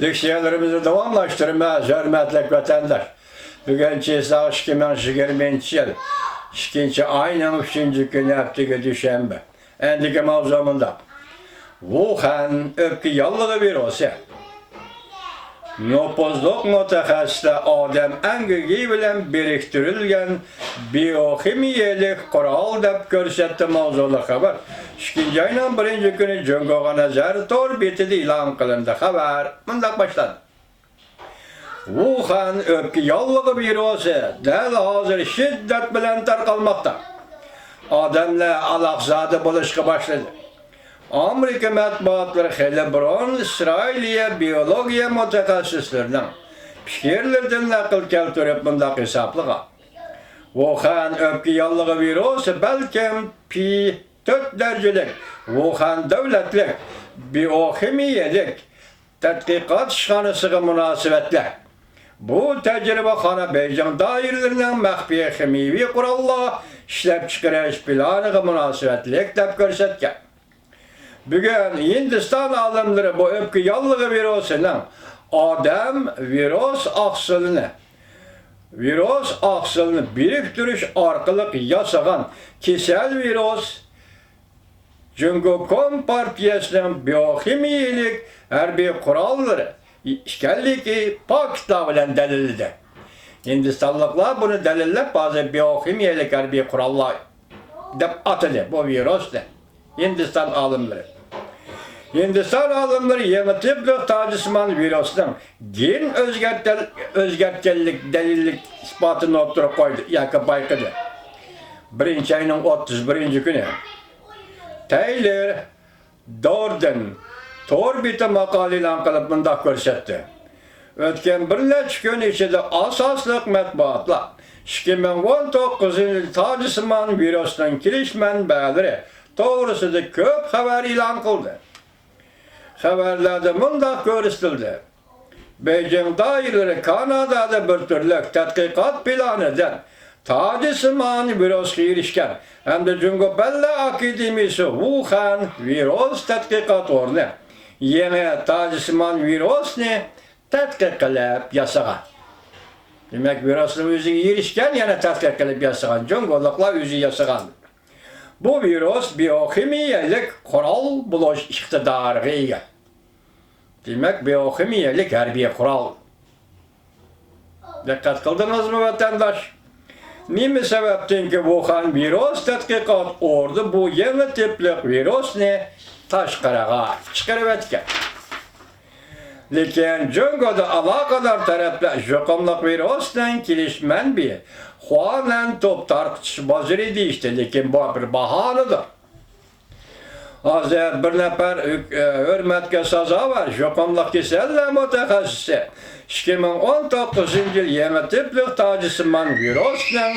Leksiyalarımızı davamlaştırmaz, hürmetli vatandaş. Bugün ceza 2020 yıl, 2. ayının 3. günü haftaga düşenbe. Endiki mavzumunda. Wuhan öpkü yallığı bir olsa. Nopozluk mutaxassislar odam angligi bilan biriktirilgan biokimiyalik qurol deb ko'rsatdi mavzuli xabar. 2. ayning 1. kuni Jungoga nazar tor betida e'lon qilindi. Xabar bunday boshladi. Wuhan o'pka yollig'i virusi dal hozir shiddat bilan tarqalmoqda. Odamlar aloqzada bo'lishga boshladi. Amerika matbuotlari Helebron İsrailiya biologiya mutaxassislarining fikrlaridan naql keltirib bunday hisoblagan. Wuhan o'pka yollig'i virusi balkim P4 darajalik Wuhan davlatlik biokimiyalik tadqiqot ishxonasiga munosabatli. Bu tajribaxona Beijing doiralarining maxfiy kimyoviy qurollar ishlab chiqarish planiga munosabatli deb ko'rsatgan. Bugün Hindistan alimleri bu öpkü yallığı virüsünün adam virüs aksilini biriktiriş arkalık yasagan kesel virüs Cumhuriyet Partiyasının biyokimiyelik harbiy kuralları işgallik Pakistan bilen delildi. Hindistanlıklar bunu delillep bazı biyokimiyelik harbiy kurallar dep atıdı bu virüsle. Hindistan alimleri. Hindistan alimleri yeni tipli tacısman virüsünün gen özgertgenlik delillik ispatını oturup koydu, yakı baykadı. 1. ayının 31. günü. Taylor Dorden torbiti makaliyle kılıp bunda görsetti. Ötken bir neçe gün içinde asaslık matbuatla 2019 yıl tacısman virüsünün kiriş menbeleri doğrusu da köp haber ilan kıldı. Haberlerde bunda görüstüldü. Beijing dairleri Kanada'da bir türlük tadqiqat planıdan tacısman virüsü erişken hem de Cumhuriyet Akademisi Wuhan virüs tadqiqat ornu yeni tacısman virüsünü tadqiq qilib yasagan. Demek virüsün özü erişken yine tadqiq qilib yasagan. Cumhuriyetler özü yasagan. Bu virüs biyokimiyalik kural buluş iktidarıga ega. Demek biyokimiyalik harbiy kural. Dikkat kıldınızmı vatandaş? Nime sebepten ki Wuhan virüs tadqiqat ordu bu yeni tiplik virüsni taşqaraga çıkarıp etken. Lekin Jungo'da alakadar taraflar juqumliq virüsden kilişmen bir Huanan top tarqıtış bazırı deyişti, lekin bu bir bahanıdır. Hazır bir nefer hürmetke sazavar, juqumliq keseller mutaxassisi 2019 yıl yeni tiplik tacısman virüsden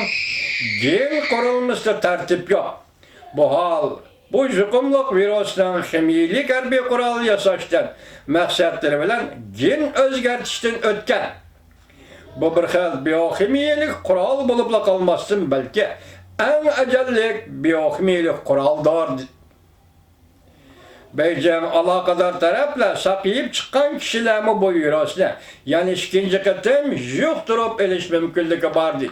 gen kurulmuşta tertip yok. Bu juqumliq virüsden kimiyalik harbiy kural yasaştan maksatları bilen gen özgertişten ötken. Bu bir xil biyokimiyalik kural bulup kalmasın belki en acellik biyokimiyalik kuraldır. Beijing alakadar tarafla saklayıp çıkan kişilerimi bu virüsle yani ikinci kıtım yuhturup eliş mümkünlüğü vardı.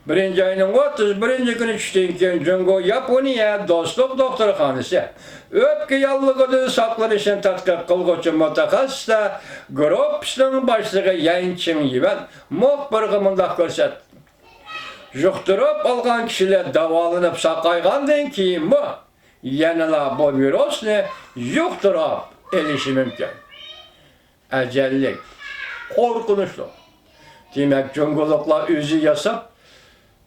1. ayının 31. günü çıktığından Jungo Japonya Dostluk Doktorxanası öpkü yallığı saklanışın tadqiq qılğıcı mutaxassislar gruppisinin başlığı Yang Ching-Yivan muxbirga mundaq ko'rsatdi. Yuqtirib algan kişiler davolanıp saqaygandan keyin yanıla bu virüsni yuqtirib elishi mumkin. Ajallik, qo'rqinchli. Demak, Jungoliklar o'zi yasab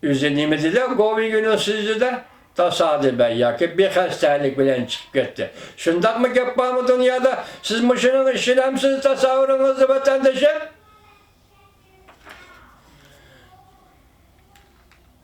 özü nimetiyle Govi günü sizde tasadiben yakıp bir hastalık bilen çıkıp gitti. Şundak mı yapma mı dünyada? Siz mışının işlemsiz tasavvurunuzda vatandaşım?